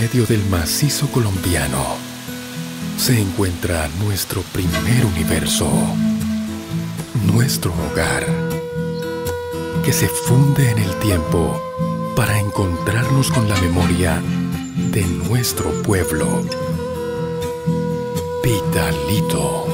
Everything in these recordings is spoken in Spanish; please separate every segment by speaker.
Speaker 1: medio del macizo colombiano se encuentra nuestro primer universo, nuestro hogar, que se funde en el tiempo para encontrarnos con la memoria de nuestro pueblo. Pitalito.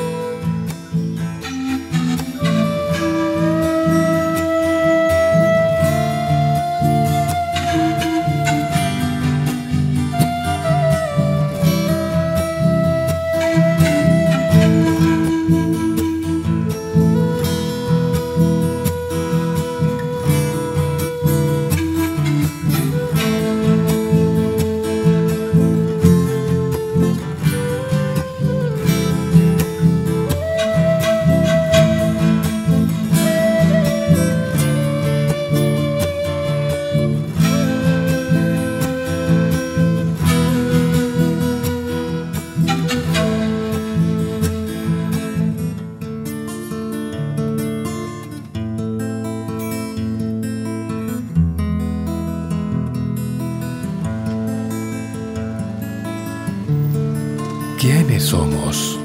Speaker 1: ¿Quiénes somos?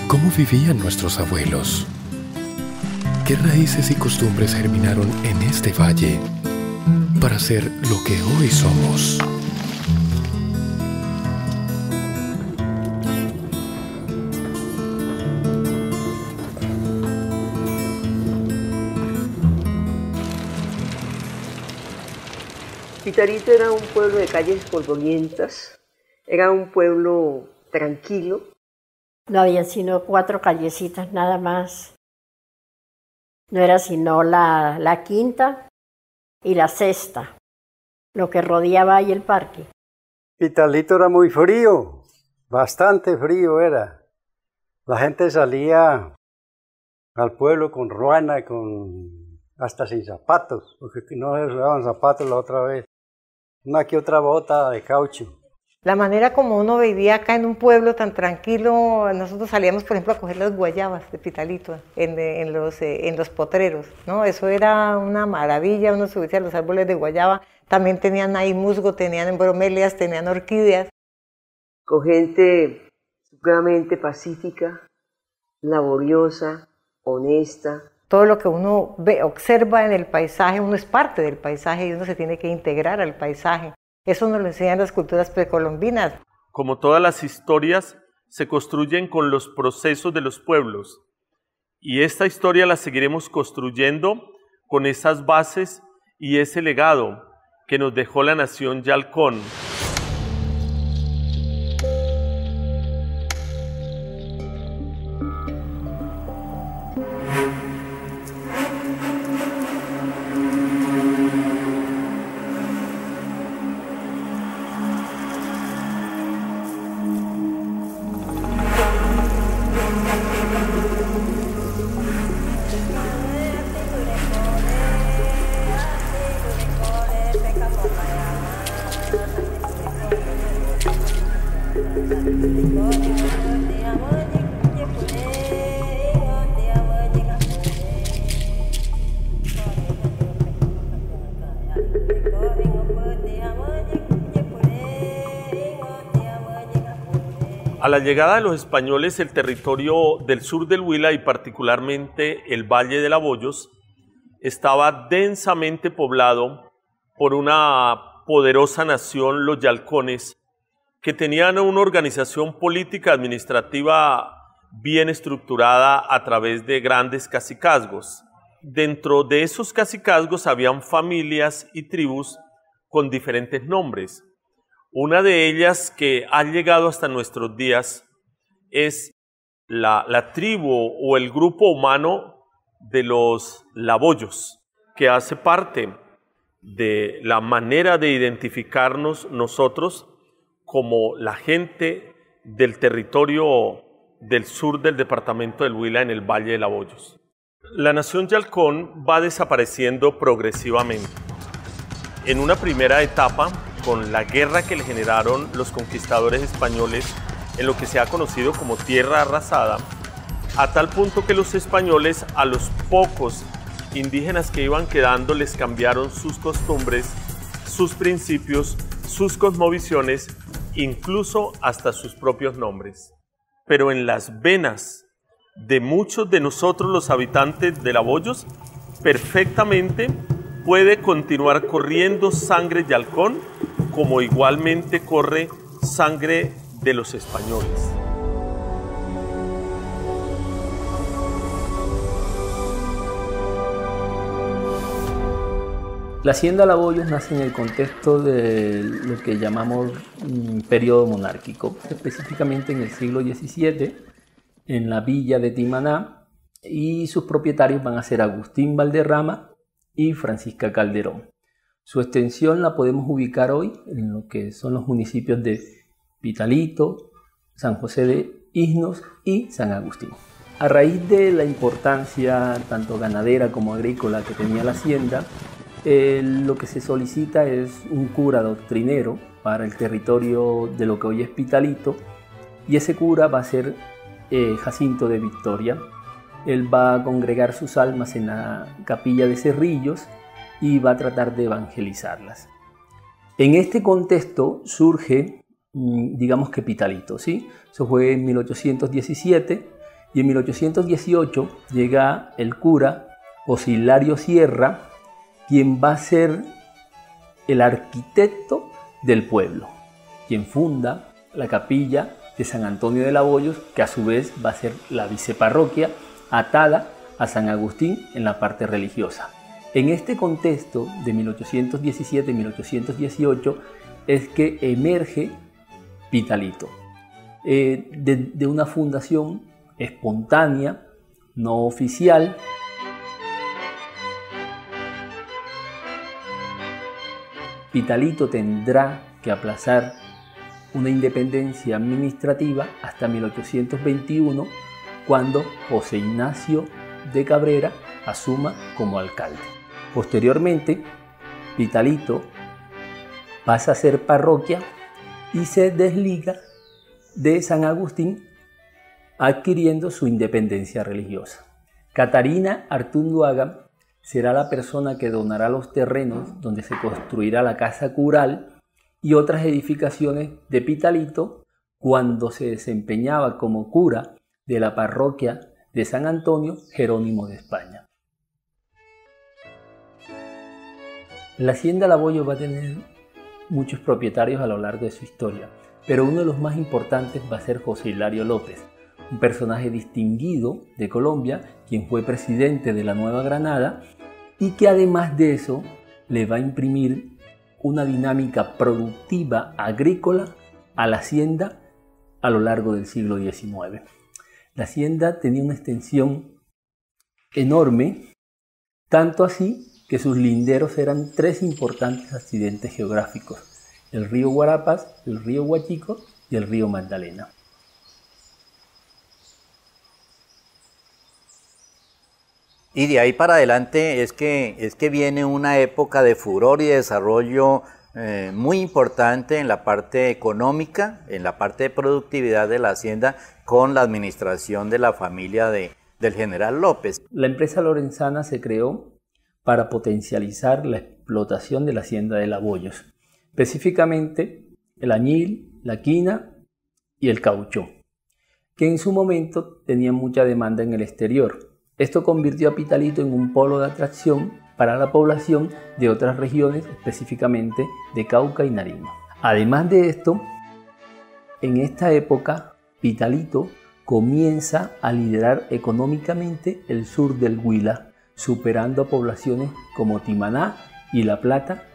Speaker 1: ¿Cómo vivían nuestros abuelos? ¿Qué raíces y costumbres germinaron en este valle para ser lo que hoy somos?
Speaker 2: Pitalito era un pueblo de calles polvorientas, era un pueblo tranquilo.
Speaker 3: No había sino 4 callecitas nada más. No era sino la quinta y la sexta, lo que rodeaba ahí el parque.
Speaker 4: Pitalito era muy frío, bastante frío era. La gente salía al pueblo con ruana, hasta sin zapatos, porque no se usaban zapatos la otra vez. Una que otra bota de caucho.
Speaker 5: La manera como uno vivía acá en un pueblo tan tranquilo, nosotros salíamos, por ejemplo, a coger las guayabas de Pitalito en los potreros, ¿no? Eso era una maravilla, uno subía a los árboles de guayaba, también tenían ahí musgo, tenían bromelias, tenían orquídeas.
Speaker 2: Con gente supremamente pacífica, laboriosa, honesta.
Speaker 5: Todo lo que uno ve, observa en el paisaje, uno es parte del paisaje y uno se tiene que integrar al paisaje. Eso nos lo enseñan las culturas precolombinas.
Speaker 6: Como todas las historias, se construyen con los procesos de los pueblos. Y esta historia la seguiremos construyendo con esas bases y ese legado que nos dejó la nación Yalcón. A la llegada de los españoles, el territorio del sur del Huila y particularmente el Valle de Laboyos estaba densamente poblado por una poderosa nación, los yalcones, que tenían una organización política administrativa bien estructurada a través de grandes cacicazgos. Dentro de esos cacicazgos habían familias y tribus con diferentes nombres. Una de ellas que ha llegado hasta nuestros días es la tribu o el grupo humano de los Laboyos, que hace parte de la manera de identificarnos nosotros como la gente del territorio del sur del departamento del Huila en el Valle de Laboyos. La nación Yalcón va desapareciendo progresivamente. En una primera etapa, con la guerra que le generaron los conquistadores españoles en lo que se ha conocido como tierra arrasada, a tal punto que los españoles a los pocos indígenas que iban quedando les cambiaron sus costumbres, sus principios sus cosmovisiones, incluso hasta sus propios nombres. Pero en las venas de muchos de nosotros los habitantes de Laboyos, perfectamente puede continuar corriendo sangre de halcón, como igualmente corre sangre de los españoles.
Speaker 7: La hacienda Laboyos nace en el contexto de lo que llamamos periodo monárquico, específicamente en el siglo XVII, en la villa de Timaná, y sus propietarios van a ser Agustín Valderrama y Francisca Calderón. Su extensión la podemos ubicar hoy en lo que son los municipios de Pitalito, San José de Isnos y San Agustín. A raíz de la importancia tanto ganadera como agrícola que tenía la hacienda, lo que se solicita es un cura doctrinero para el territorio de lo que hoy es Pitalito, y ese cura va a ser Jacinto de Victoria. Él va a congregar sus almas en la capilla de Cerrillos y va a tratar de evangelizarlas. En este contexto surge, digamos que Pitalito, ¿sí? Eso fue en 1817, y en 1818 llega el cura José Hilario Sierra, quien va a ser el arquitecto del pueblo, quien funda la capilla de San Antonio de Laboyos, que a su vez va a ser la viceparroquia atada a San Agustín en la parte religiosa. En este contexto de 1817-1818 es que emerge Pitalito, de una fundación espontánea, no oficial. Pitalito tendrá que aplazar una independencia administrativa hasta 1821, cuando José Ignacio de Cabrera asuma como alcalde. Posteriormente, Pitalito pasa a ser parroquia y se desliga de San Agustín, adquiriendo su independencia religiosa. Catarina Artunduaga será la persona que donará los terrenos donde se construirá la casa cural y otras edificaciones de Pitalito cuando se desempeñaba como cura de la parroquia de San Antonio Jerónimo de España. La hacienda Laboyos va a tener muchos propietarios a lo largo de su historia, pero uno de los más importantes va a ser José Hilario López, un personaje distinguido de Colombia, quien fue presidente de la Nueva Granada y que además de eso le va a imprimir una dinámica productiva agrícola a la hacienda a lo largo del siglo XIX. La hacienda tenía una extensión enorme, tanto así que sus linderos eran tres importantes accidentes geográficos: el río Guarapas, el río Huachico y el río Magdalena.
Speaker 8: Y de ahí para adelante es que viene una época de furor y de desarrollo muy importante en la parte económica, en la parte de productividad de la hacienda, con la administración de la familia del general López.
Speaker 7: La empresa lorenzana se creó para potencializar la explotación de la hacienda de Laboyos, específicamente el añil, la quina y el caucho, que en su momento tenían mucha demanda en el exterior. Esto convirtió a Pitalito en un polo de atracción para la población de otras regiones, específicamente de Cauca y Nariño. Además de esto, en esta época, Pitalito comienza a liderar económicamente el sur del Huila, superando a poblaciones como Timaná y La Plata,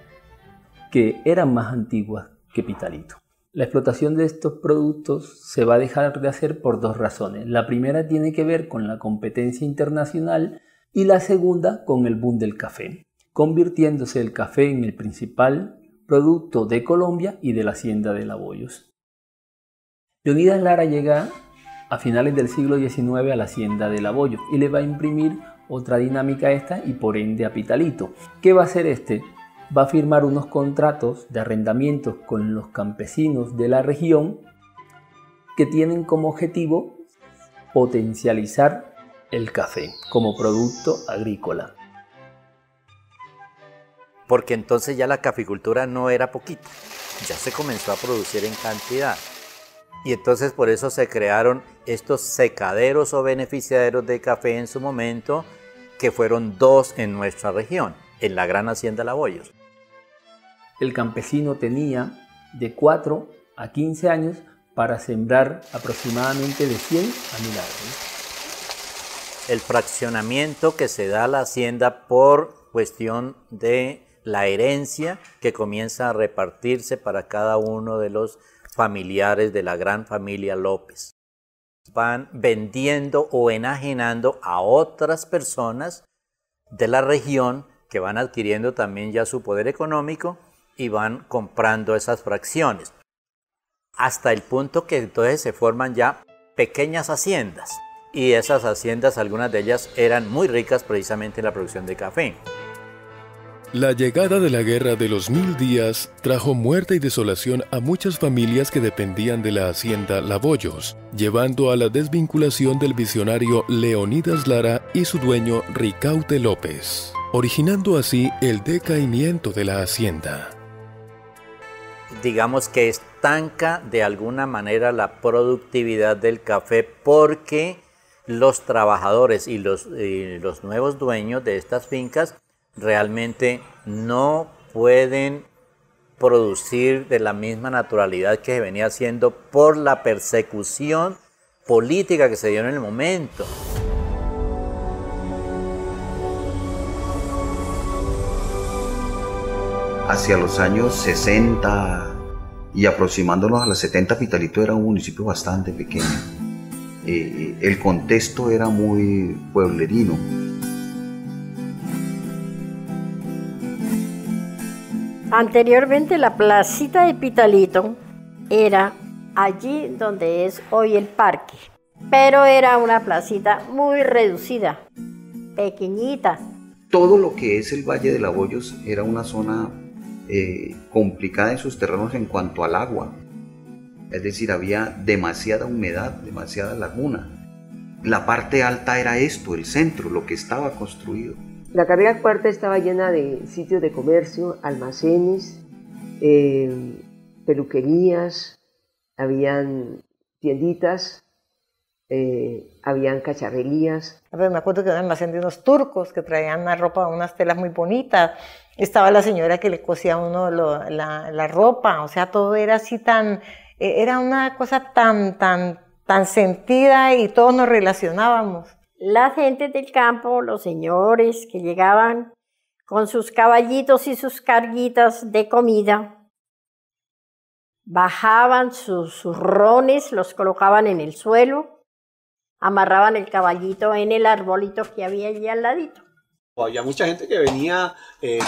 Speaker 7: que eran más antiguas que Pitalito. La explotación de estos productos se va a dejar de hacer por dos razones. La primera tiene que ver con la competencia internacional y la segunda con el boom del café, convirtiéndose el café en el principal producto de Colombia y de la hacienda de Laboyos. Leonidas Lara llega a finales del siglo XIX a la hacienda de Laboyos y le va a imprimir otra dinámica a esta y por ende a Pitalito. ¿Qué va a hacer este? Va a firmar unos contratos de arrendamientos con los campesinos de la región que tienen como objetivo potencializar el café como producto agrícola.
Speaker 8: Porque entonces ya la caficultura no era poquito. ya se comenzó a producir en cantidad. Y entonces por eso se crearon estos secaderos o beneficiaderos de café en su momento, que fueron 2 en nuestra región, en la Gran Hacienda La Bollos.
Speaker 7: El campesino tenía de 4 a 15 años para sembrar aproximadamente de 100 a 1000 árboles.
Speaker 8: El fraccionamiento que se da a la hacienda por cuestión de la herencia que comienza a repartirse para cada uno de los familiares de la gran familia López. Van vendiendo o enajenando a otras personas de la región que van adquiriendo también ya su poder económico y van comprando esas fracciones. Hasta el punto que entonces se forman ya pequeñas haciendas. Y esas haciendas, algunas de ellas eran muy ricas precisamente en la producción de café.
Speaker 1: La llegada de la Guerra de los 1000 días trajo muerte y desolación a muchas familias que dependían de la hacienda La Bollos, llevando a la desvinculación del visionario Leonidas Lara y su dueño Ricaute López, originando así el decaimiento de la hacienda.
Speaker 8: Digamos que estanca de alguna manera la productividad del café porque los trabajadores y los nuevos dueños de estas fincas realmente no pueden producir de la misma naturalidad que se venía haciendo por la persecución política que se dio en el momento.
Speaker 9: Hacia los años 60 y aproximándonos a los 70, Pitalito era un municipio bastante pequeño. El contexto era muy pueblerino.
Speaker 3: Anteriormente la placita de Pitalito era allí donde es hoy el parque, pero era una placita muy reducida, pequeñita.
Speaker 9: Todo lo que es el Valle de La Bollos era una zona complicada en sus terrenos en cuanto al agua. Es decir, había demasiada humedad, demasiada laguna. La parte alta era esto, el centro, lo que estaba construido.
Speaker 2: La carrera cuarta estaba llena de sitios de comercio, almacenes, peluquerías, habían tienditas, habían cacharrerías.
Speaker 5: Me acuerdo que era un almacén de unos turcos que traían una ropa, unas telas muy bonitas. Estaba la señora que le cosía a uno la ropa, o sea, todo era así tan... Era una cosa tan sentida y todos nos relacionábamos.
Speaker 3: La gente del campo, los señores que llegaban con sus caballitos y sus carguitas de comida, bajaban sus rones, los colocaban en el suelo, amarraban el caballito en el arbolito que había allí al ladito.
Speaker 10: Había mucha gente que venía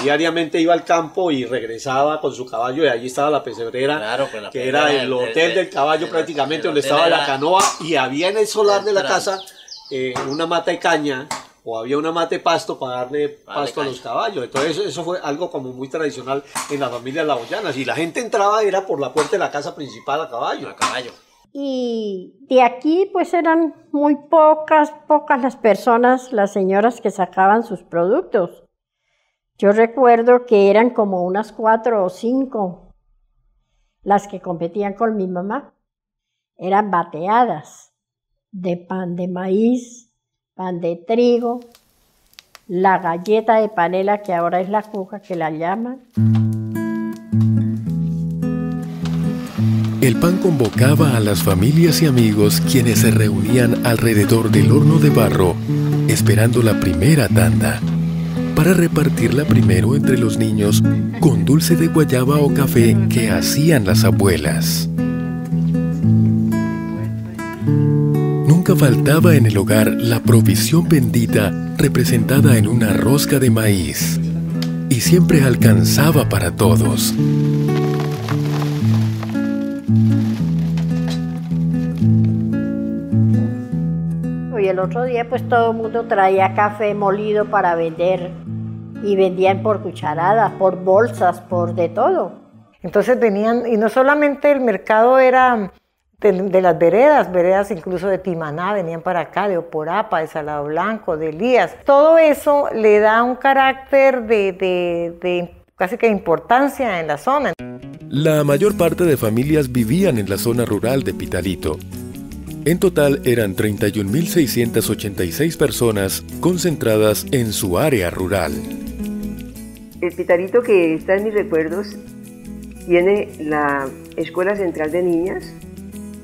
Speaker 10: diariamente, iba al campo y regresaba con su caballo, y allí estaba la pesebrera, claro, que era el hotel del caballo prácticamente, donde estaba la canoa, y había en el solar de la casa una mata de caña, o había una mata de pasto para darle pasto a los caballos. Entonces eso fue algo como muy tradicional en las familias laboyanas, y la gente entraba era por la puerta de la casa principal a caballo.
Speaker 3: Y de aquí pues eran muy pocas las personas, las señoras que sacaban sus productos. Yo recuerdo que eran como unas 4 o 5 las que competían con mi mamá. Eran bateadas de pan de maíz, pan de trigo, la galleta de panela que ahora es la cuca que la llaman.
Speaker 1: El pan convocaba a las familias y amigos quienes se reunían alrededor del horno de barro, esperando la primera tanda, para repartirla primero entre los niños con dulce de guayaba o café que hacían las abuelas. Nunca faltaba en el hogar la provisión bendita representada en una rosca de maíz, y siempre alcanzaba para todos.
Speaker 3: Y el otro día pues todo el mundo traía café molido para vender, y vendían por cucharadas, por bolsas, por de todo.
Speaker 5: Entonces venían, y no solamente el mercado era de las veredas incluso de Timaná, venían para acá, de Oporapa, de Salado Blanco, de Elías. Todo eso le da un carácter de casi que importancia en la zona.
Speaker 1: La mayor parte de familias vivían en la zona rural de Pitalito. En total eran 31.686 personas concentradas en su área rural.
Speaker 2: El Pitalito que está en mis recuerdos tiene la Escuela Central de Niñas,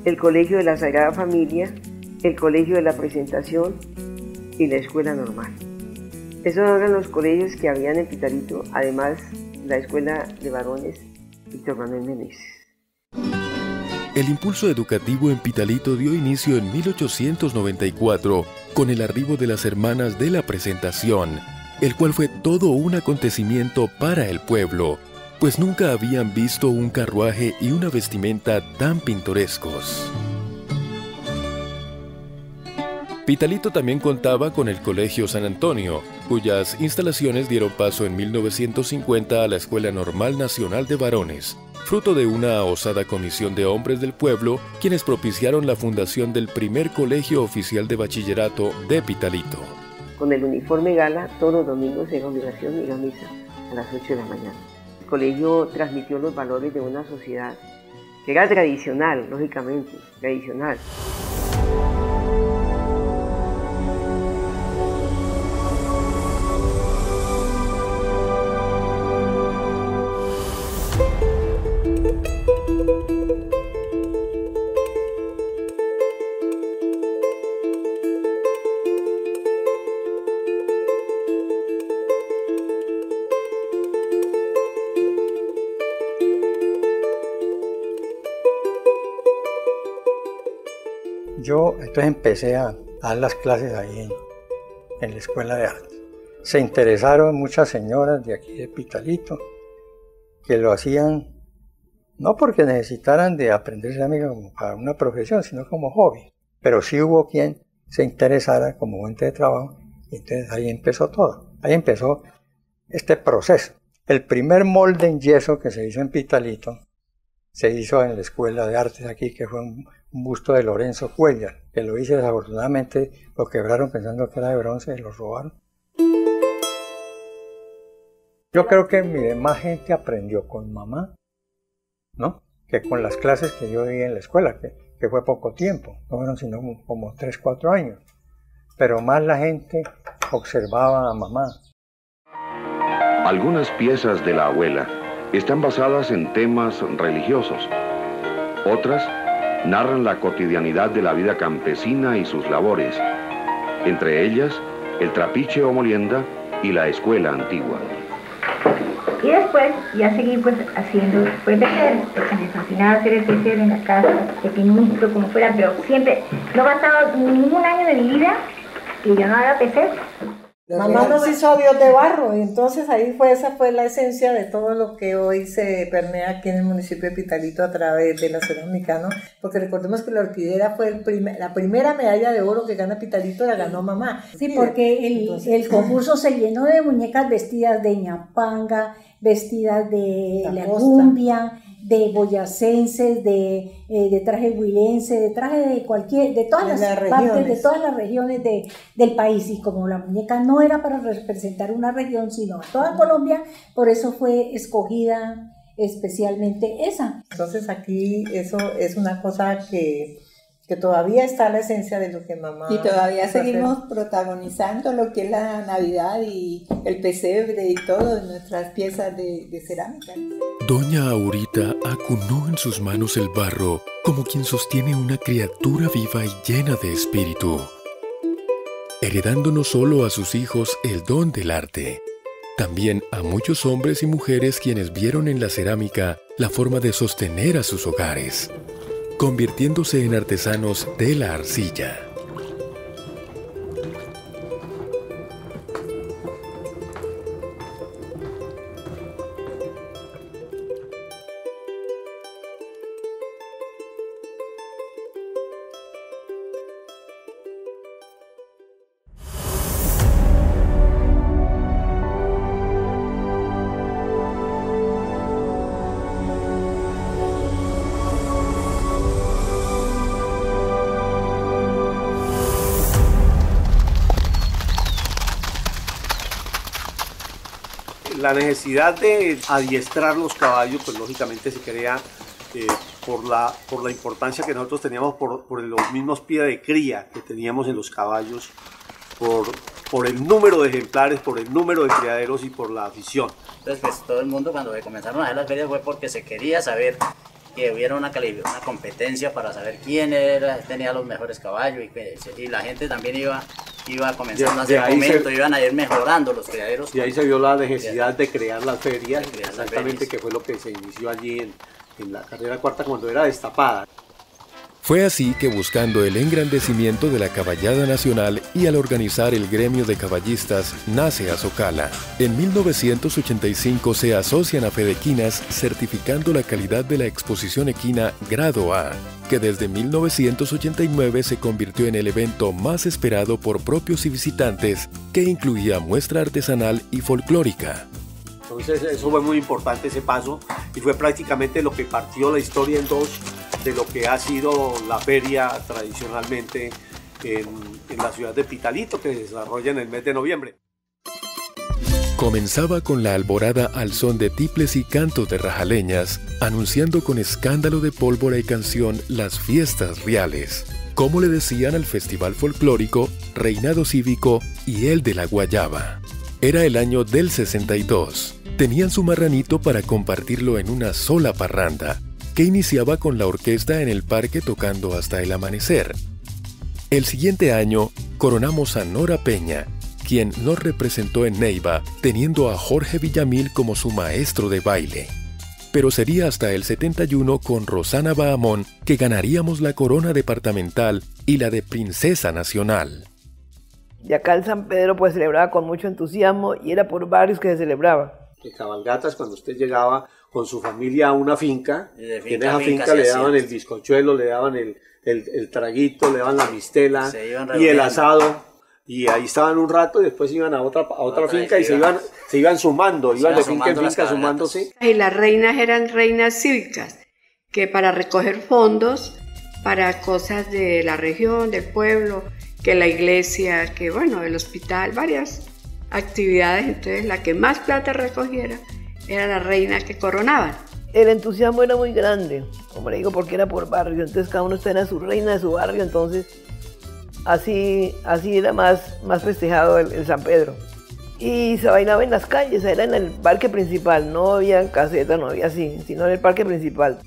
Speaker 2: el Colegio de la Sagrada Familia, el Colegio de la Presentación y la Escuela Normal. Esos eran los colegios que habían en Pitalito, además la Escuela de Varones Víctor Manuel Meneses.
Speaker 1: El impulso educativo en Pitalito dio inicio en 1894 con el arribo de las Hermanas de la Presentación, el cual fue todo un acontecimiento para el pueblo, pues nunca habían visto un carruaje y una vestimenta tan pintorescos. Pitalito también contaba con el Colegio San Antonio, cuyas instalaciones dieron paso en 1950 a la Escuela Normal Nacional de Varones, fruto de una osada comisión de hombres del pueblo, quienes propiciaron la fundación del primer colegio oficial de bachillerato de Pitalito.
Speaker 2: Con el uniforme gala, todos los domingos era obligación ir a misa a las 8 de la mañana. El colegio transmitió los valores de una sociedad que era tradicional, lógicamente, tradicional.
Speaker 11: Yo entonces empecé a dar las clases ahí en la Escuela de Arte. Se interesaron muchas señoras de aquí de Pitalito que lo hacían no porque necesitaran de aprender cerámica como para una profesión, sino como hobby. Pero sí hubo quien se interesara como fuente de trabajo y entonces ahí empezó todo. Ahí empezó este proceso. El primer molde en yeso que se hizo en Pitalito se hizo en la Escuela de Artes aquí, que fue un busto de Lorenzo Cuellar, que lo hice desafortunadamente, lo quebraron pensando que era de bronce y lo robaron. Yo creo que mire, más gente aprendió con mamá, ¿no?, que con las clases que yo di en la escuela, que fue poco tiempo, no fueron sino como 3, 4 años, pero más la gente observaba a mamá.
Speaker 12: Algunas piezas de la abuela están basadas en temas religiosos. Otras narran la cotidianidad de la vida campesina y sus labores. Entre ellas, el trapiche o molienda y la escuela antigua.
Speaker 13: Y después ya seguí pues haciendo, después de que me fascinaba hacer el tejer en la casa, pequeñito como fuera, pero siempre, no ha pasado ningún año de mi vida que yo no haga tejer.
Speaker 5: Mamá nos hizo Dios de barro y entonces ahí esa fue la esencia de todo lo que hoy se permea aquí en el municipio de Pitalito a través de la cerámica, ¿no? Porque recordemos que la orquídea fue la primera medalla de oro que gana Pitalito, la ganó mamá.
Speaker 14: Sí, porque el concurso se llenó de muñecas vestidas de ñapanga, vestidas de la cumbia, de boyacenses, de traje huilense, de traje de todas las partes, de todas las regiones del país. Y como la muñeca no era para representar una región, sino a toda Colombia, por eso fue escogida especialmente esa.
Speaker 5: Entonces aquí eso es una cosa que todavía está la esencia de lo que mamá...
Speaker 15: Y todavía seguimos protagonizando lo que es la Navidad y el pesebre y todo en nuestras piezas de cerámica.
Speaker 1: Doña Aurita acunó en sus manos el barro como quien sostiene una criatura viva y llena de espíritu, heredando no solo a sus hijos el don del arte, también a muchos hombres y mujeres quienes vieron en la cerámica la forma de sostener a sus hogares, convirtiéndose en artesanos de la arcilla.
Speaker 10: La necesidad de adiestrar los caballos, pues lógicamente se crea por la importancia que nosotros teníamos por los mismos pies de cría que teníamos en los caballos, por el número de ejemplares, por el número de criaderos y por la afición.
Speaker 16: Entonces, pues todo el mundo cuando comenzaron a hacer las ferias fue porque se quería saber que hubiera una competencia para saber quién tenía los mejores caballos y la gente también iba comenzando a hacer fomento, iban a ir mejorando los criaderos.
Speaker 10: Y ahí se vio la necesidad de crear las ferias, exactamente, que fue lo que se inició allí en la carrera cuarta cuando era destapada.
Speaker 1: Fue así que, buscando el engrandecimiento de la caballada nacional y al organizar el gremio de caballistas, nace Azocala. En 1985 se asocian a Fedequinas, certificando la calidad de la exposición equina Grado A, que desde 1989 se convirtió en el evento más esperado por propios y visitantes, que incluía muestra artesanal y folclórica.
Speaker 10: Entonces eso fue muy importante, ese paso, y fue prácticamente lo que partió la historia en dos de lo que ha sido la feria tradicionalmente en la ciudad de Pitalito, que se desarrolla en el mes de noviembre.
Speaker 1: Comenzaba con la alborada al son de tiples y cantos de rajaleñas, anunciando con escándalo de pólvora y canción las fiestas reales, como le decían al festival folclórico, reinado cívico y el de la guayaba. Era el año del 62. Tenían su marranito para compartirlo en una sola parranda, que iniciaba con la orquesta en el parque tocando hasta el amanecer. El siguiente año coronamos a Nora Peña, quien nos representó en Neiva, teniendo a Jorge Villamil como su maestro de baile. Pero sería hasta el 71 con Rosana Bahamón que ganaríamos la corona departamental y la de princesa nacional.
Speaker 2: Y acá el San Pedro pues celebraba con mucho entusiasmo y era por barrios que se celebraba.
Speaker 10: De cabalgatas, cuando usted llegaba con su familia a una finca, y en esa finca le daban el bizcochuelo, le daban el traguito, le daban la mistela y el asado, y ahí estaban un rato y después iban a otra finca y se iban sumando, iban de finca en finca sumándose.
Speaker 17: Y las reinas eran reinas cívicas, que para recoger fondos para cosas de la región, del pueblo, que la iglesia, que bueno, el hospital, varias actividades. Entonces la que más plata recogiera era la reina que coronaban.
Speaker 2: El entusiasmo era muy grande, como le digo, porque era por barrio, entonces cada uno tenía su reina de su barrio, entonces así era más festejado el San Pedro. Y se bailaba en las calles, era en el parque principal, no había caseta, no había así, sino en el parque principal.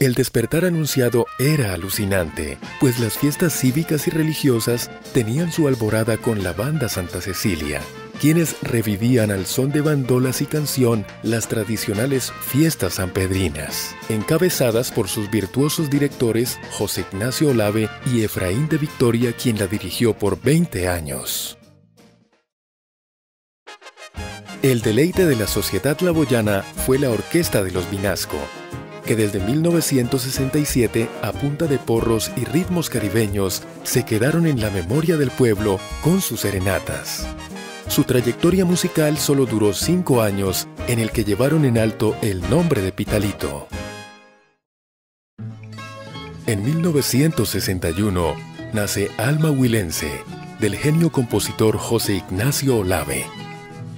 Speaker 1: El despertar anunciado era alucinante, pues las fiestas cívicas y religiosas tenían su alborada con la banda Santa Cecilia, quienes revivían al son de bandolas y canción las tradicionales fiestas sanpedrinas, encabezadas por sus virtuosos directores José Ignacio Olave y Efraín de Victoria, quien la dirigió por 20 años. El deleite de la sociedad laboyana fue la Orquesta de los Vinasco, que desde 1967, a punta de porros y ritmos caribeños, se quedaron en la memoria del pueblo con sus serenatas. Su trayectoria musical solo duró 5 años, en el que llevaron en alto el nombre de Pitalito. En 1961, nace Alma Huilense, del genio compositor José Ignacio Olave,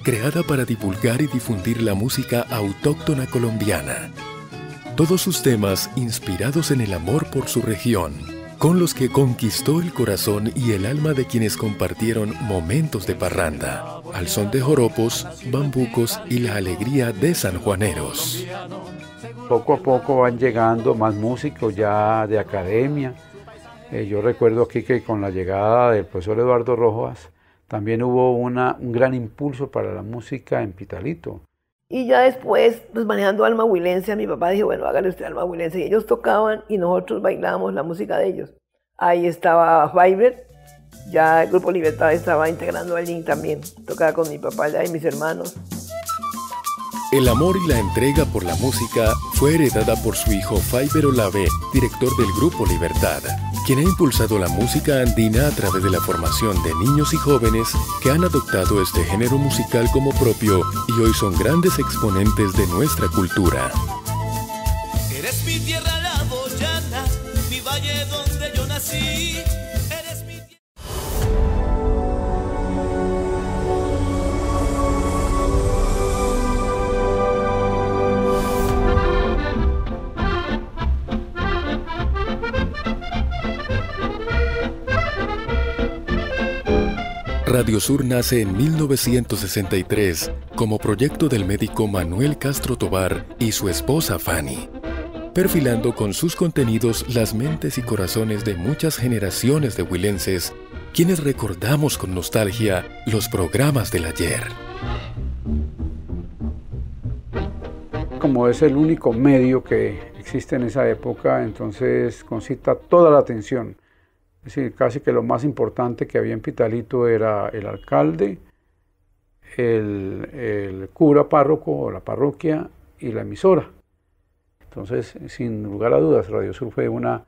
Speaker 1: creada para divulgar y difundir la música autóctona colombiana. Todos sus temas inspirados en el amor por su región, con los que conquistó el corazón y el alma de quienes compartieron momentos de parranda, al son de joropos, bambucos y la alegría de sanjuaneros.
Speaker 18: Poco a poco van llegando más músicos ya de academia. Yo recuerdo aquí que con la llegada del profesor Eduardo Rojas también hubo un gran impulso para la música en Pitalito.
Speaker 2: Y ya después, pues manejando Alma Huilense, a mi papá dijo, bueno, hágale usted Alma Huilense. Y ellos tocaban y nosotros bailábamos la música de ellos. Ahí estaba Fiverr, ya el Grupo Libertad estaba integrando allí también. Tocaba con mi papá allá y mis hermanos.
Speaker 1: El amor y la entrega por la música fue heredada por su hijo Fiverr Olave, director del Grupo Libertad, quien ha impulsado la música andina a través de la formación de niños y jóvenes que han adoptado este género musical como propio y hoy son grandes exponentes de nuestra cultura.
Speaker 19: Eres mi tierra la boyana, mi valle donde yo nací. Eres mi tierra.
Speaker 1: Radio Sur nace en 1963 como proyecto del médico Manuel Castro Tobar y su esposa Fanny, perfilando con sus contenidos las mentes y corazones de muchas generaciones de huilenses, quienes recordamos con nostalgia los programas del ayer.
Speaker 18: Como es el único medio que existe en esa época, entonces concita toda la atención. Es decir, casi que lo más importante que había en Pitalito era el alcalde, el cura párroco o la parroquia y la emisora. Entonces, sin lugar a dudas, Radio Sur fue una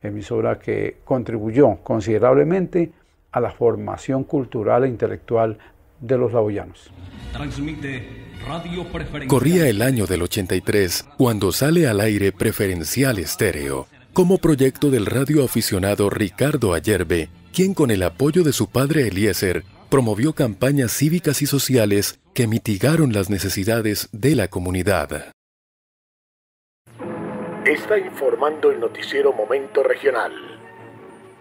Speaker 18: emisora que contribuyó considerablemente a la formación cultural e intelectual de los laboyanos.
Speaker 20: Transmite Radio Preferencial.
Speaker 1: Corría el año del 83 cuando sale al aire Preferencial Estéreo, como proyecto del radioaficionado Ricardo Ayerbe, quien con el apoyo de su padre Eliezer promovió campañas cívicas y sociales que mitigaron las necesidades de la comunidad.
Speaker 21: Está informando el noticiero Momento Regional.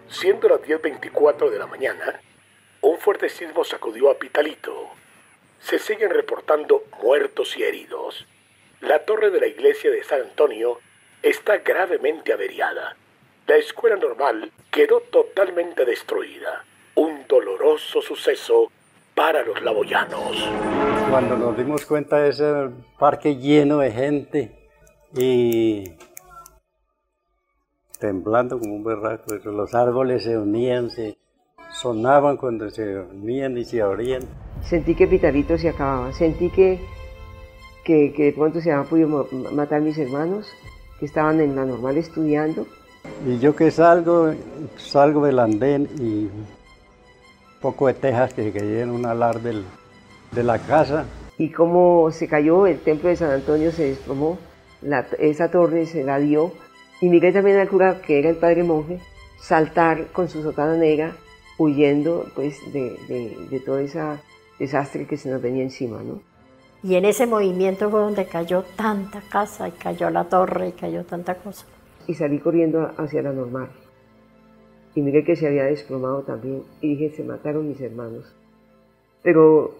Speaker 21: Siendo las 10:24 de la mañana, un fuerte sismo sacudió a Pitalito. Se siguen reportando muertos y heridos. La torre de la iglesia de San Antonio está gravemente averiada. La escuela normal quedó totalmente destruida. Un doloroso suceso para los laboyanos.
Speaker 4: Cuando nos dimos cuenta de ese parque lleno de gente y temblando como un berraco, los árboles se unían, se sonaban cuando se unían y se abrían.
Speaker 2: Sentí que Pitalito se acababa, sentí que de pronto se habían podido matar mis hermanos, que estaban en la normal estudiando.
Speaker 4: Y yo que salgo del andén y un poco de tejas que se caía en un alar de la casa.
Speaker 2: Y cómo se cayó, el templo de San Antonio se desplomó, esa torre se la dio. Y miré también al cura, que era el padre monje, saltar con su sotana negra, huyendo pues de todo ese desastre que se nos venía encima, ¿no?
Speaker 3: Y en ese movimiento fue donde cayó tanta casa, y cayó la torre, y cayó tanta cosa.
Speaker 2: Y salí corriendo hacia la normal. Y miré que se había desplomado también, y dije, se mataron mis hermanos. Pero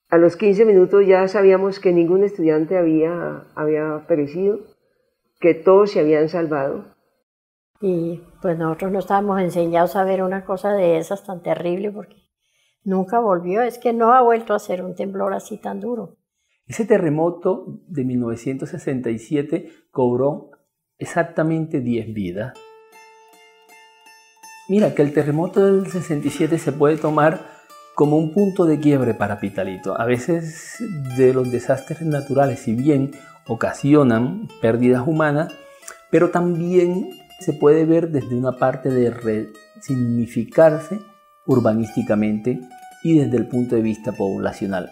Speaker 2: a los 15 minutos ya sabíamos que ningún estudiante había perecido, que todos se habían salvado.
Speaker 3: Y pues nosotros no estábamos enseñados a ver una cosa de esas tan terrible, porque nunca volvió, es que no ha vuelto a ser un temblor así tan duro.
Speaker 7: Ese terremoto de 1967 cobró exactamente 10 vidas. Mira, que el terremoto del 67 se puede tomar como un punto de quiebre para Pitalito. A veces de los desastres naturales, si bien ocasionan pérdidas humanas, pero también se puede ver desde una parte de resignificarse urbanísticamente y desde el punto de vista poblacional.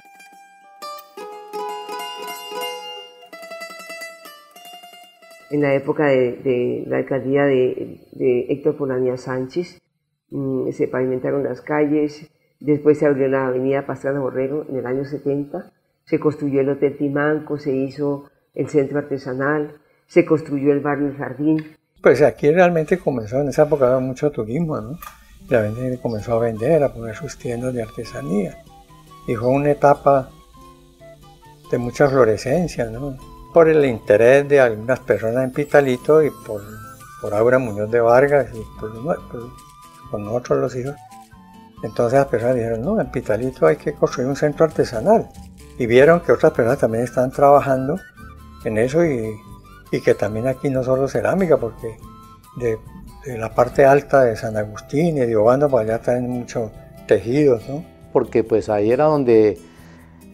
Speaker 2: En la época de la alcaldía de Héctor Polanía Sánchez, se pavimentaron las calles, después se abrió la avenida Pastrana Borrego en el año 70, se construyó el Hotel Timanco, se hizo el centro artesanal, se construyó el barrio El Jardín.
Speaker 11: Pues aquí realmente comenzó, en esa época había mucho turismo, ¿no? La gente comenzó a vender, a poner sus tiendas de artesanía. Y fue una etapa de mucha florescencia, ¿no? Por el interés de algunas personas en Pitalito y por Aura Muñoz de Vargas y con nosotros los hijos. Entonces las personas dijeron, no, en Pitalito hay que construir un centro artesanal. Y vieron que otras personas también están trabajando en eso y que también aquí no solo cerámica, porque de la parte alta de San Agustín y de Obando para allá traen muchos tejidos, ¿no?
Speaker 22: Porque pues ahí era donde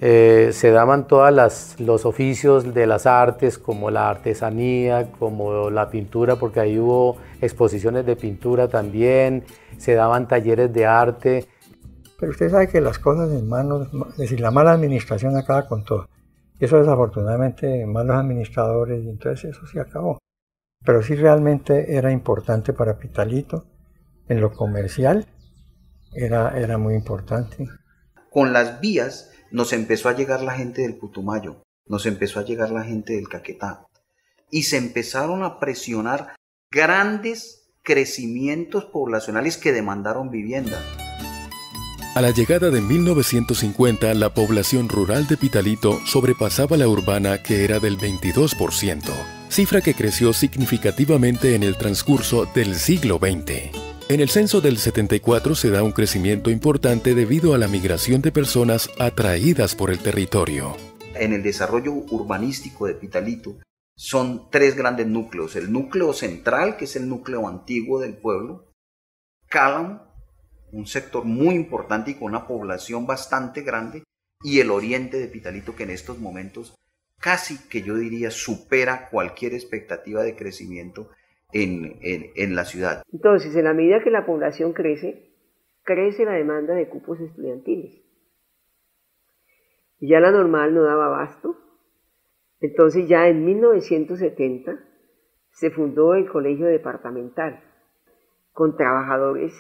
Speaker 22: se daban todos los oficios de las artes, como la artesanía, como la pintura, porque ahí hubo exposiciones de pintura también, se daban talleres de arte.
Speaker 11: Pero usted sabe que las cosas en manos, es decir, la mala administración acaba con todo. Y eso desafortunadamente malos administradores, y entonces eso se acabó. Pero sí realmente era importante para Pitalito, en lo comercial era muy importante.
Speaker 9: Con las vías nos empezó a llegar la gente del Putumayo, nos empezó a llegar la gente del Caquetá, y se empezaron a presionar grandes crecimientos poblacionales que demandaron vivienda.
Speaker 1: A la llegada de 1950, la población rural de Pitalito sobrepasaba la urbana, que era del 22%, cifra que creció significativamente en el transcurso del siglo XX. En el censo del 74 se da un crecimiento importante debido a la migración de personas atraídas por el territorio.
Speaker 9: En el desarrollo urbanístico de Pitalito son tres grandes núcleos. El núcleo central, que es el núcleo antiguo del pueblo, Cálamo, un sector muy importante y con una población bastante grande, y el oriente de Pitalito, que en estos momentos casi que yo diría supera cualquier expectativa de crecimiento en la ciudad.
Speaker 2: Entonces, en la medida que la población crece, crece la demanda de cupos estudiantiles. Y ya la normal no daba abasto. Entonces ya en 1970 se fundó el colegio departamental con trabajadores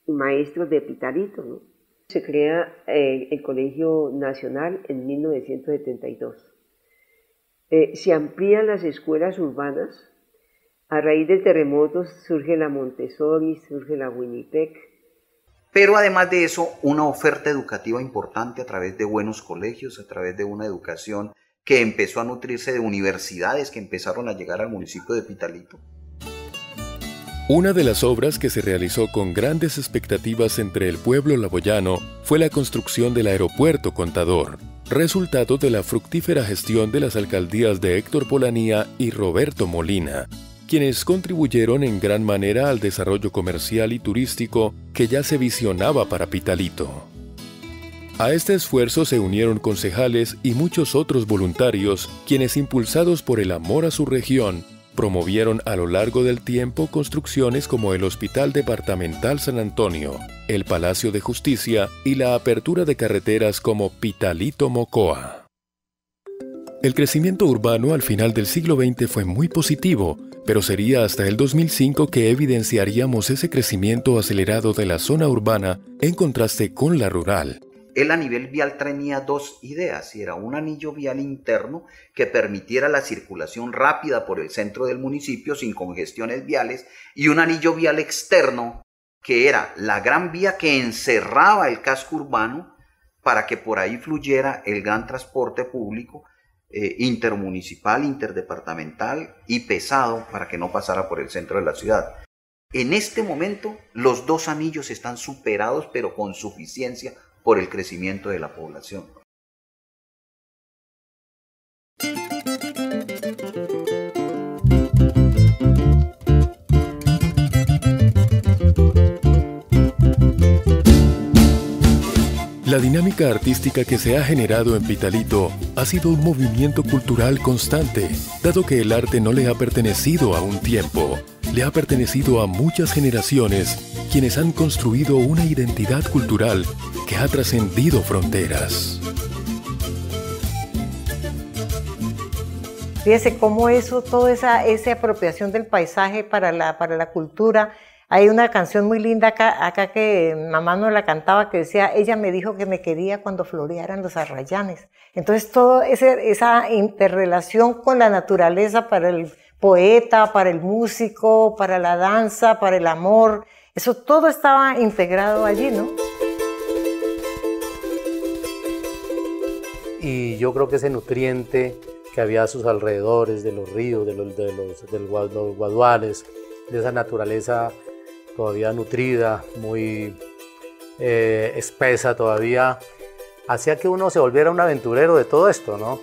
Speaker 2: y maestros de Pitalito, ¿no? Se crea el Colegio Nacional en 1972. Se amplían las escuelas urbanas. A raíz del terremoto surge la Montessori, surge la Winnipeg.
Speaker 9: Pero además de eso, una oferta educativa importante a través de buenos colegios, a través de una educación que empezó a nutrirse de universidades que empezaron a llegar al municipio de Pitalito.
Speaker 1: Una de las obras que se realizó con grandes expectativas entre el pueblo laboyano fue la construcción del aeropuerto Contador, resultado de la fructífera gestión de las alcaldías de Héctor Polanía y Roberto Molina, quienes contribuyeron en gran manera al desarrollo comercial y turístico que ya se visionaba para Pitalito. A este esfuerzo se unieron concejales y muchos otros voluntarios, quienes, impulsados por el amor a su región, promovieron a lo largo del tiempo construcciones como el Hospital Departamental San Antonio, el Palacio de Justicia y la apertura de carreteras como Pitalito-Mocoa. El crecimiento urbano al final del siglo XX fue muy positivo, pero sería hasta el 2005 que evidenciaríamos ese crecimiento acelerado de la zona urbana en contraste con la rural.
Speaker 9: Él a nivel vial tenía dos ideas, y era un anillo vial interno que permitiera la circulación rápida por el centro del municipio sin congestiones viales, y un anillo vial externo que era la gran vía que encerraba el casco urbano para que por ahí fluyera el gran transporte público intermunicipal, interdepartamental y pesado para que no pasara por el centro de la ciudad. En este momento los dos anillos están superados, pero con suficiencia, por el crecimiento de la población.
Speaker 1: La dinámica artística que se ha generado en Pitalito ha sido un movimiento cultural constante, dado que el arte no le ha pertenecido a un tiempo, le ha pertenecido a muchas generaciones, quienes han construido una identidad cultural que ha trascendido fronteras.
Speaker 5: Fíjese cómo eso, toda esa apropiación del paisaje para la cultura. Hay una canción muy linda acá que mamá nos la cantaba, que decía: ella me dijo que me quería cuando florearan los arrayanes. Entonces toda esa interrelación con la naturaleza para el poeta, para el músico, para la danza, para el amor, eso todo estaba integrado allí, ¿no?
Speaker 22: Y yo creo que ese nutriente que había a sus alrededores, de los ríos, de los guaduales, de esa naturaleza todavía nutrida, muy espesa todavía, hacía que uno se volviera un aventurero de todo esto, ¿no?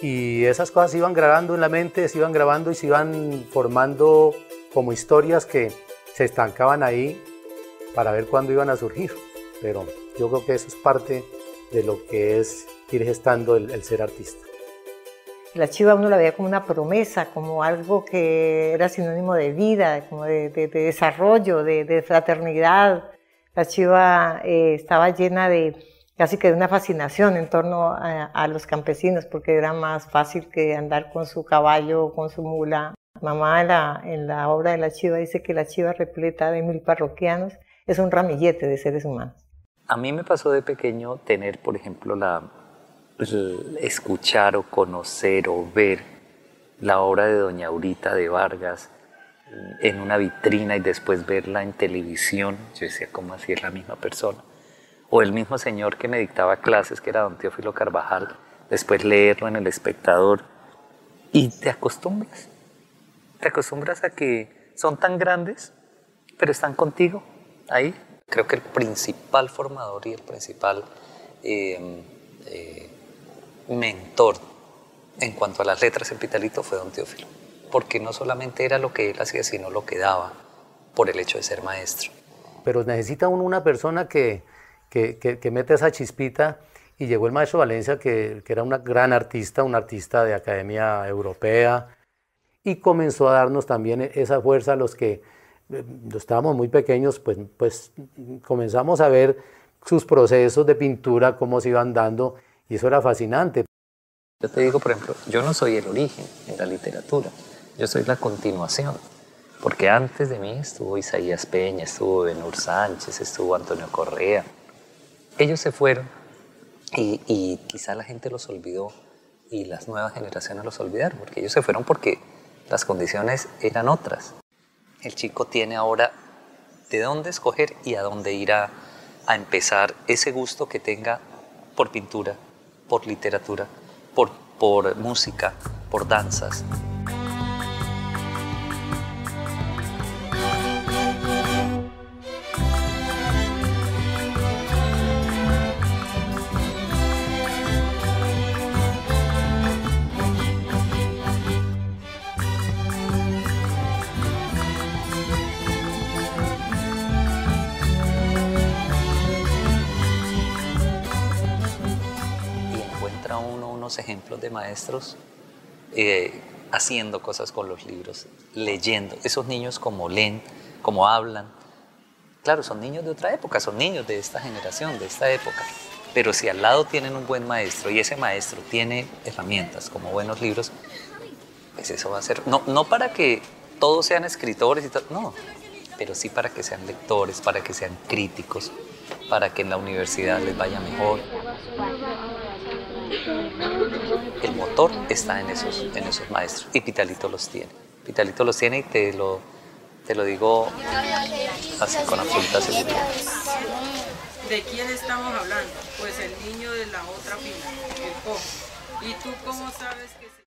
Speaker 22: Y esas cosas se iban grabando en la mente, se iban grabando y se iban formando como historias que se estancaban ahí para ver cuándo iban a surgir. Pero yo creo que eso es parte de lo que es ir gestando el ser artista.
Speaker 5: La chiva uno la veía como una promesa, como algo que era sinónimo de vida, como de desarrollo, de fraternidad. La chiva estaba llena casi que de una fascinación en torno a los campesinos, porque era más fácil que andar con su caballo o con su mula. Mamá en la obra de la chiva dice que la chiva repleta de 1000 parroquianos es un ramillete de seres humanos.
Speaker 6: A mí me pasó de pequeño tener, por ejemplo, escuchar o conocer o ver la obra de Doña Aurita de Vargas en una vitrina y después verla en televisión. Yo decía, ¿cómo así es la misma persona? o el mismo señor que me dictaba clases, que era don Teófilo Carvajal, después leerlo en El Espectador, y te acostumbras a que son tan grandes, pero están contigo ahí. Creo que el principal formador y el principal mentor en cuanto a las letras en Pitalito fue don Teófilo, porque no solamente era lo que él hacía, sino lo que daba por el hecho de ser maestro.
Speaker 22: Pero necesita uno una persona que mete esa chispita, y llegó el maestro Valencia, que era un gran artista, un artista de Academia Europea, y comenzó a darnos también esa fuerza a los que estábamos muy pequeños, pues comenzamos a ver sus procesos de pintura, cómo se iban dando, y eso era fascinante.
Speaker 6: Yo te digo, por ejemplo, yo no soy el origen en la literatura, yo soy la continuación, porque antes de mí estuvo Isaías Peña, estuvo Benur Sánchez, estuvo Antonio Correa. Ellos se fueron y quizá la gente los olvidó y las nuevas generaciones los olvidaron, porque ellos se fueron porque las condiciones eran otras. El chico tiene ahora de dónde escoger y a dónde ir a empezar ese gusto que tenga por pintura, por literatura, por música, por danzas. Ejemplos de maestros haciendo cosas con los libros, leyendo. Esos niños como leen, como hablan. Claro, son niños de otra época, son niños de esta generación, de esta época. Pero si al lado tienen un buen maestro y ese maestro tiene herramientas como buenos libros, pues eso va a ser, no para que todos sean escritores y todo, no, pero sí para que sean lectores, para que sean críticos, para que en la universidad les vaya mejor. El motor está en esos maestros y Pitalito los tiene. Pitalito los tiene y te lo digo así con absoluta seguridad.
Speaker 8: ¿De quién estamos hablando? Pues el niño de la otra fila, el cojo. ¿Y tú cómo sabes que se...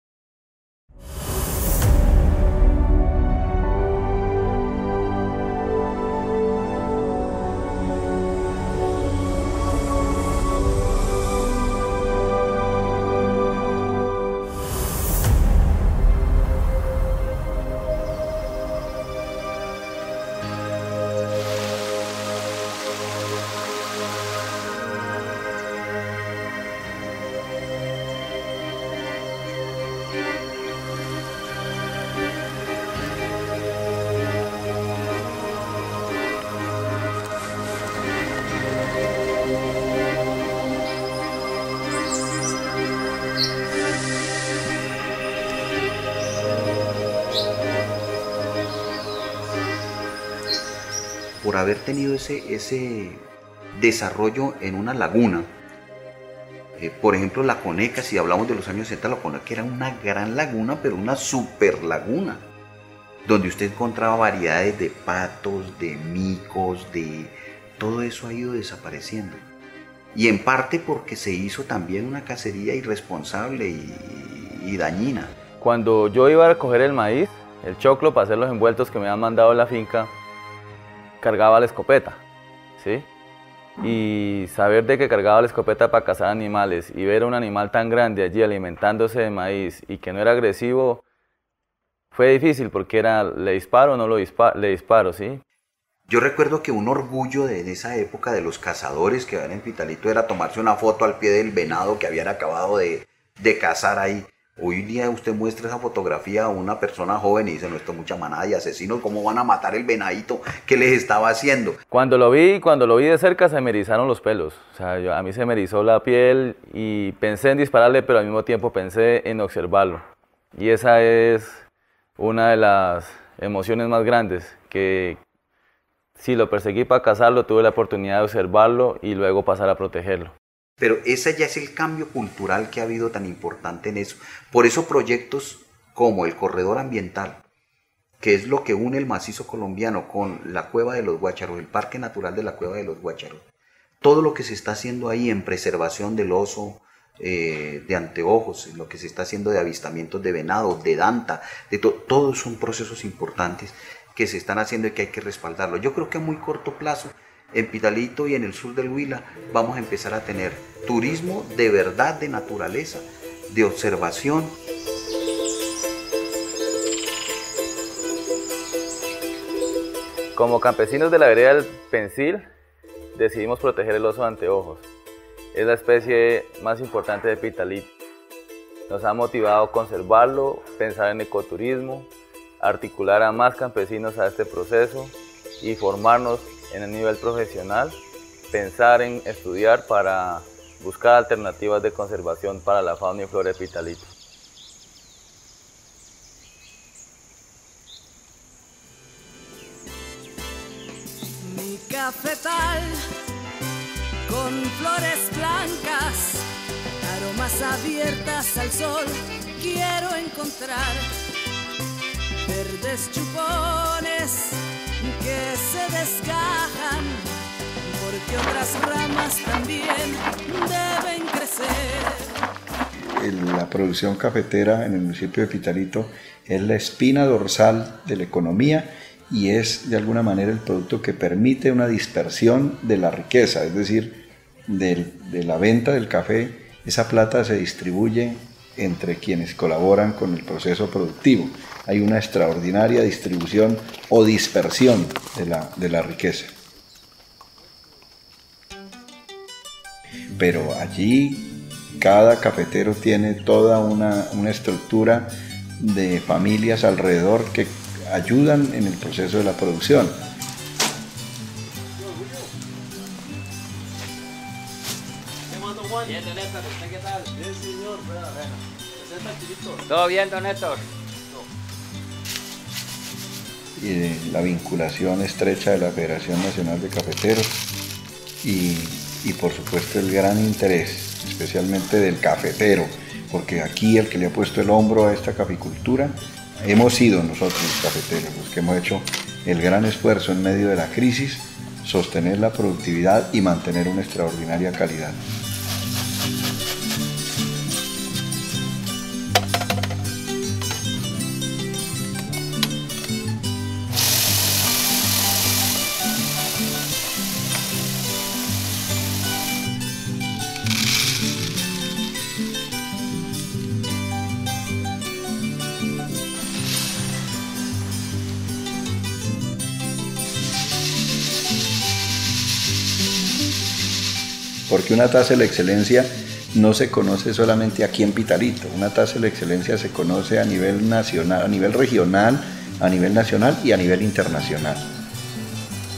Speaker 9: por haber tenido ese desarrollo en una laguna. Por ejemplo, la Coneca, si hablamos de los años 60, la Coneca era una gran laguna, pero una super laguna, donde usted encontraba variedades de patos, de micos, de todo eso ha ido desapareciendo. Y en parte porque se hizo también una cacería irresponsable y dañina.
Speaker 12: Cuando yo iba a recoger el maíz, el choclo, para hacer los envueltos que me habían mandado en la finca, cargaba la escopeta, ¿sí? Y saber de que cargaba la escopeta para cazar animales y ver a un animal tan grande allí alimentándose de maíz y que no era agresivo, fue difícil porque era, ¿le disparo o no le disparo, sí?
Speaker 9: Yo recuerdo que un orgullo de esa época de los cazadores que habían en Pitalito era tomarse una foto al pie del venado que habían acabado de cazar ahí. Hoy día usted muestra esa fotografía a una persona joven y dice, no, esto es mucha manada de asesinos, ¿cómo van a matar el venadito que les estaba haciendo?
Speaker 12: Cuando lo vi de cerca se me erizaron los pelos, o sea, a mí se me erizó la piel y pensé en dispararle, pero al mismo tiempo pensé en observarlo. Y esa es una de las emociones más grandes, que si lo perseguí para cazarlo, tuve la oportunidad de observarlo y luego pasar a protegerlo.
Speaker 9: Pero ese ya es el cambio cultural que ha habido tan importante en eso. Por eso proyectos como el Corredor Ambiental, que es lo que une el macizo colombiano con la Cueva de los Guácharos, el Parque Natural de la Cueva de los Guácharos, todo lo que se está haciendo ahí en preservación del oso de anteojos, lo que se está haciendo de avistamientos de venado, de danta, todos son procesos importantes que se están haciendo y que hay que respaldarlo. Yo creo que a muy corto plazo en Pitalito y en el sur del Huila vamos a empezar a tener turismo de verdad, de naturaleza, de observación.
Speaker 12: Como campesinos de la vereda del Pensil, decidimos proteger el oso de anteojos. Es la especie más importante de Pitalito. Nos ha motivado a conservarlo, pensar en ecoturismo, articular a más campesinos a este proceso y formarnos en el nivel profesional, pensar en estudiar para buscar alternativas de conservación para la fauna y flora de Pitalito.
Speaker 19: Mi cafetal con flores blancas, aromas abiertas al sol, quiero encontrar verdes chupones que se desgajan, porque otras ramas también deben crecer.
Speaker 13: La producción cafetera en el municipio de Pitalito es la espina dorsal de la economía y es de alguna manera el producto que permite una dispersión de la riqueza, es decir, de la venta del café, esa plata se distribuye entre quienes colaboran con el proceso productivo. Hay una extraordinaria distribución o dispersión de la riqueza. Pero allí cada cafetero tiene toda una estructura de familias alrededor que ayudan en el proceso de la producción.
Speaker 14: ¿Qué tal? Bien, señor.
Speaker 23: ¿Todo bien, don Héctor?
Speaker 13: Y la vinculación estrecha de la Federación Nacional de Cafeteros y por supuesto el gran interés, especialmente del cafetero, porque aquí el que le ha puesto el hombro a esta caficultura hemos sido nosotros los cafeteros, los que hemos hecho el gran esfuerzo en medio de la crisis, sostener la productividad y mantener una extraordinaria calidad. Porque una tasa de la excelencia no se conoce solamente aquí en Pitalito, una tasa de la excelencia se conoce a nivel nacional, a nivel regional, a nivel nacional y a nivel internacional.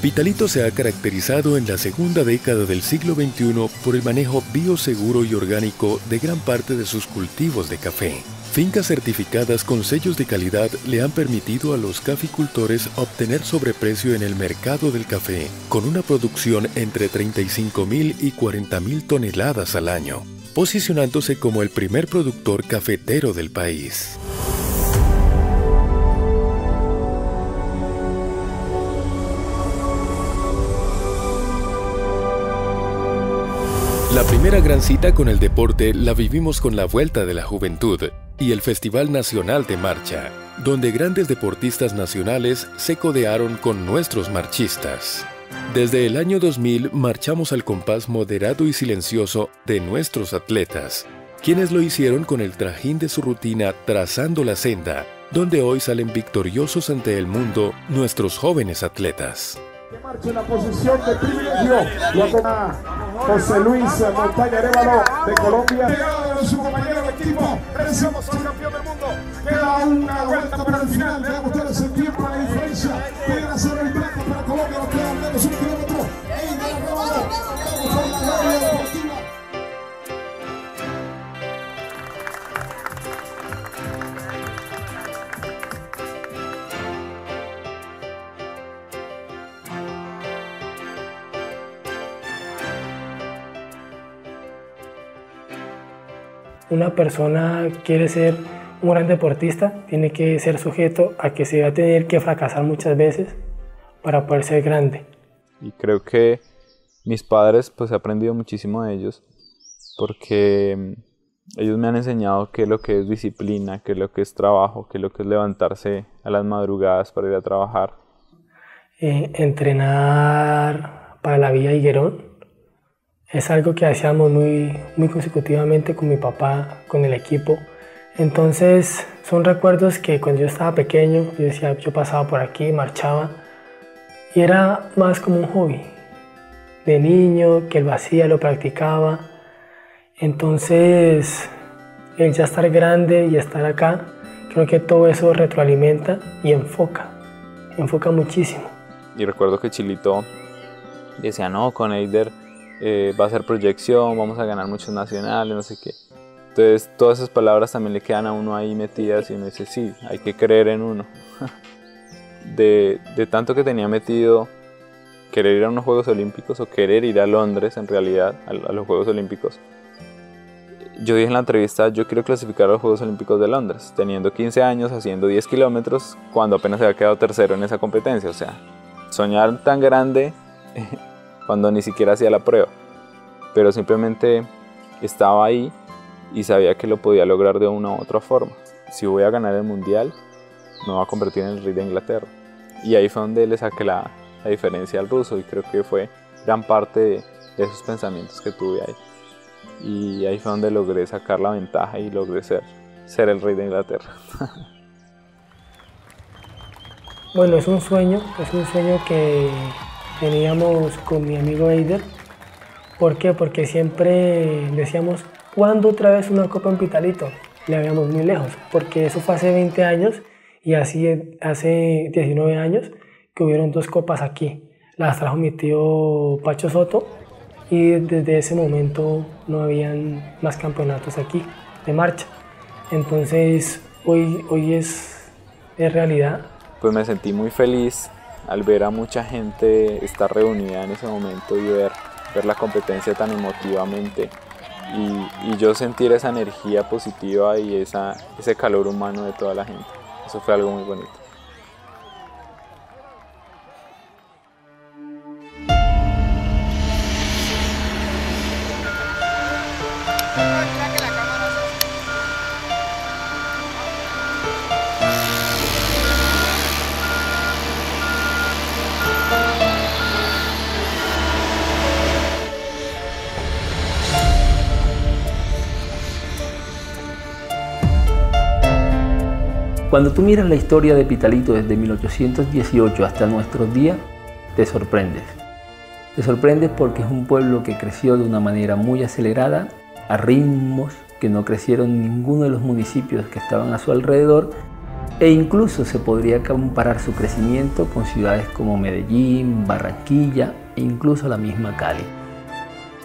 Speaker 1: Pitalito se ha caracterizado en la segunda década del siglo XXI por el manejo bioseguro y orgánico de gran parte de sus cultivos de café. Fincas certificadas con sellos de calidad le han permitido a los caficultores obtener sobreprecio en el mercado del café, con una producción entre 35.000 y 40.000 toneladas al año, posicionándose como el primer productor cafetero del país. La primera gran cita con el deporte la vivimos con la Vuelta de la Juventud y el Festival Nacional de Marcha, donde grandes deportistas nacionales se codearon con nuestros marchistas. Desde el año 2000 marchamos al compás moderado y silencioso de nuestros atletas, quienes lo hicieron con el trajín de su rutina trazando la senda, donde hoy salen victoriosos ante el mundo nuestros jóvenes atletas.
Speaker 21: Que marcha en la posición de privilegio, lo toma José Luis Montaña Arévalo de Colombia. Pegado de su compañero de equipo, somos el campeón del mundo. Queda una vuelta para el final, vean ustedes el tiempo, la diferencia. Pueden hacer el blanco para Colombia, nos queda al menos 1 kilómetro. En el arrebalo, vamos por la gloria deportiva.
Speaker 24: Una persona quiere ser un gran deportista, tiene que ser sujeto a que se va a tener que fracasar muchas veces para poder ser grande.
Speaker 25: Y creo que
Speaker 10: Mis padres, pues he aprendido muchísimo de ellos porque ellos me han enseñado qué es lo que es disciplina, qué es lo que es trabajo, qué es lo que es levantarse a las madrugadas para ir a trabajar.
Speaker 24: Entrenar para la Villa Higuerón es algo que hacíamos muy consecutivamente con mi papá, con el equipo. Entonces son recuerdos que cuando yo estaba pequeño, yo pasaba por aquí, marchaba, y era más como un hobby de niño, que lo hacía, lo practicaba. Entonces el ya estar grande y estar acá, creo que todo eso retroalimenta y enfoca muchísimo.
Speaker 10: Y recuerdo que Chilito decía, no, con Eider va a ser proyección, vamos a ganar muchos nacionales, no sé qué. Entonces todas esas palabras también le quedan a uno ahí metidas y uno dice, sí, hay que creer en uno. De tanto que tenía metido querer ir a unos Juegos Olímpicos o querer ir a Londres en realidad, a los Juegos Olímpicos. Yo dije en la entrevista, yo quiero clasificar a los Juegos Olímpicos de Londres, teniendo 15 años, haciendo 10 kilómetros, cuando apenas había quedado tercero en esa competencia. O sea, soñar tan grande cuando ni siquiera hacía la prueba. Pero simplemente estaba ahí y sabía que lo podía lograr de una u otra forma. Si voy a ganar el Mundial, me voy a convertir en el rey de Inglaterra. Y ahí fue donde le saqué la diferencia al ruso, y creo que fue gran parte de esos pensamientos que tuve ahí. Y ahí fue donde logré sacar la ventaja y logré ser el rey de Inglaterra.
Speaker 24: Bueno, es un sueño que teníamos con mi amigo Eider. ¿Por qué? Porque siempre decíamos, ¿cuándo otra vez una copa en Pitalito? Le habíamos muy lejos, porque eso fue hace 20 años y así hace 19 años que hubieron 2 copas aquí. Las trajo mi tío Pacho Soto y desde ese momento no habían más campeonatos aquí de marcha. Entonces hoy es realidad.
Speaker 10: Pues me sentí muy feliz al ver a mucha gente estar reunida en ese momento y ver la competencia tan emotivamente y yo sentir esa energía positiva y ese calor humano de toda la gente. Eso fue algo muy bonito.
Speaker 7: Cuando tú miras la historia de Pitalito desde 1818 hasta nuestros días, te sorprendes. Te sorprendes porque es un pueblo que creció de una manera muy acelerada, a ritmos que no crecieron ninguno de los municipios que estaban a su alrededor, e incluso se podría comparar su crecimiento con ciudades como Medellín, Barranquilla e incluso la misma Cali.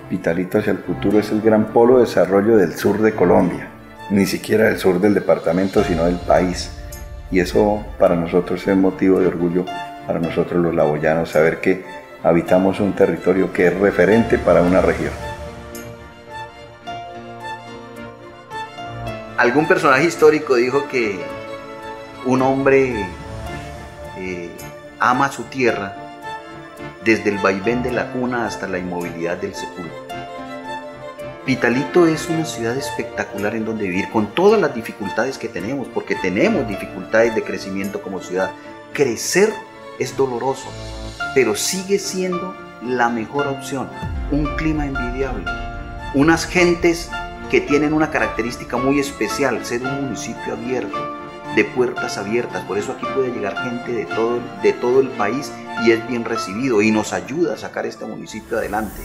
Speaker 13: Pitalito hacia el futuro es el gran polo de desarrollo del sur de Colombia, ni siquiera del sur del departamento, sino del país. Y eso para nosotros es motivo de orgullo, para nosotros los laboyanos, saber que habitamos un territorio que es referente para una región.
Speaker 9: Algún personaje histórico dijo que un hombre ama su tierra desde el vaivén de la cuna hasta la inmovilidad del sepulcro. Pitalito es una ciudad espectacular en donde vivir, con todas las dificultades que tenemos, porque tenemos dificultades de crecimiento como ciudad. Crecer es doloroso, pero sigue siendo la mejor opción. Un clima envidiable, unas gentes que tienen una característica muy especial, ser un municipio abierto, de puertas abiertas. Por eso aquí puede llegar gente de todo el país y es bien recibido y nos ayuda a sacar este municipio adelante.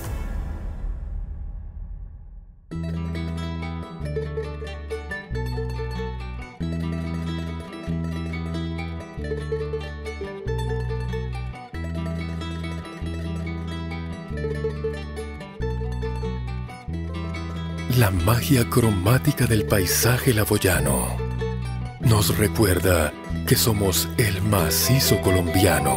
Speaker 1: La magia cromática del paisaje laboyano nos recuerda que somos el macizo colombiano,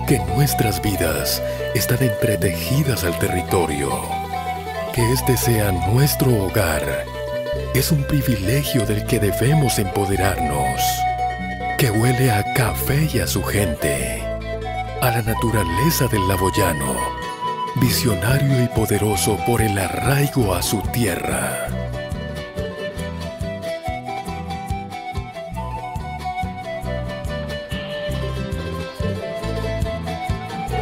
Speaker 1: que nuestras vidas están entretejidas al territorio, que este sea nuestro hogar. Es un privilegio del que debemos empoderarnos, que huele a café y a su gente, a la naturaleza del laboyano, visionario y poderoso por el arraigo a su tierra.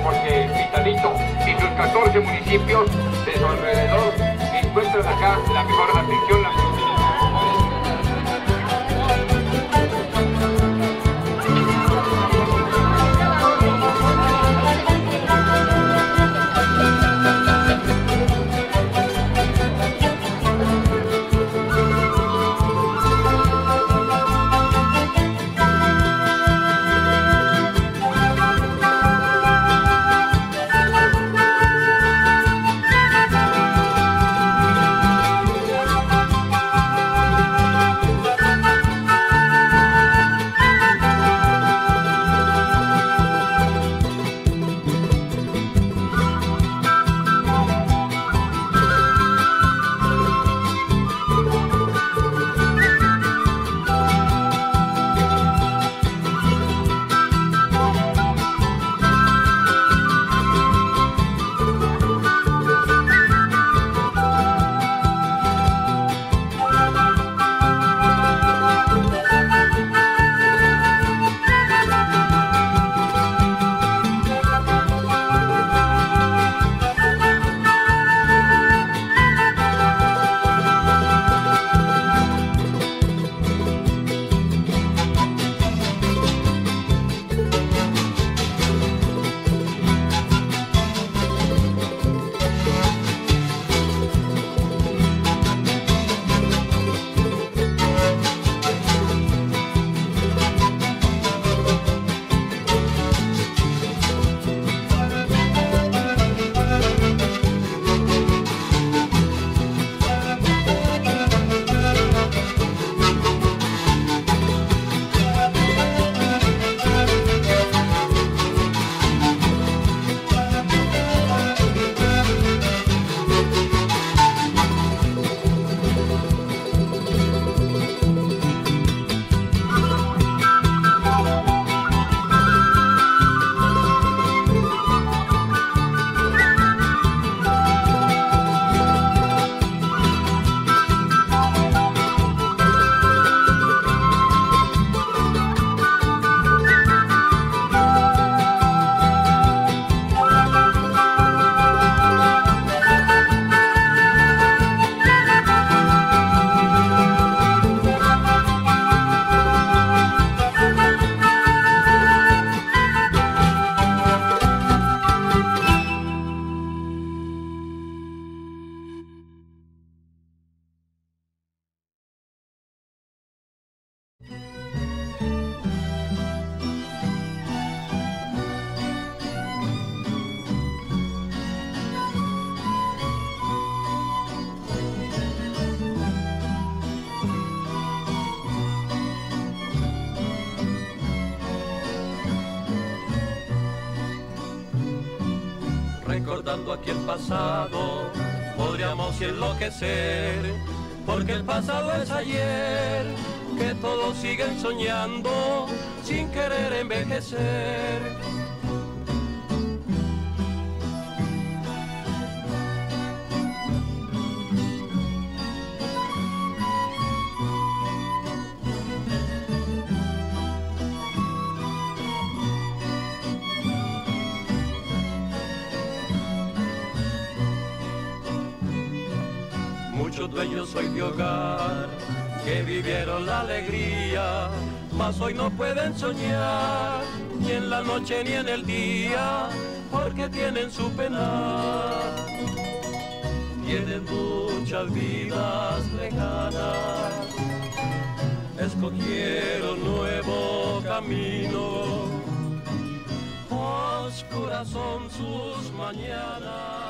Speaker 15: Porque Pitalito y sus 14 municipios de su alrededor encuentran acá la mejor atención, la mejor.
Speaker 19: Recordando aquí el pasado, podríamos enloquecer, porque el pasado es ayer, que todos siguen soñando, sin querer envejecer. Muchos dueños hoy de hogar que vivieron la alegría, mas hoy no pueden soñar, ni en la noche ni en el día, porque tienen su penar. Tienen muchas vidas lejanas, escogieron nuevo camino, oscuras son sus mañanas.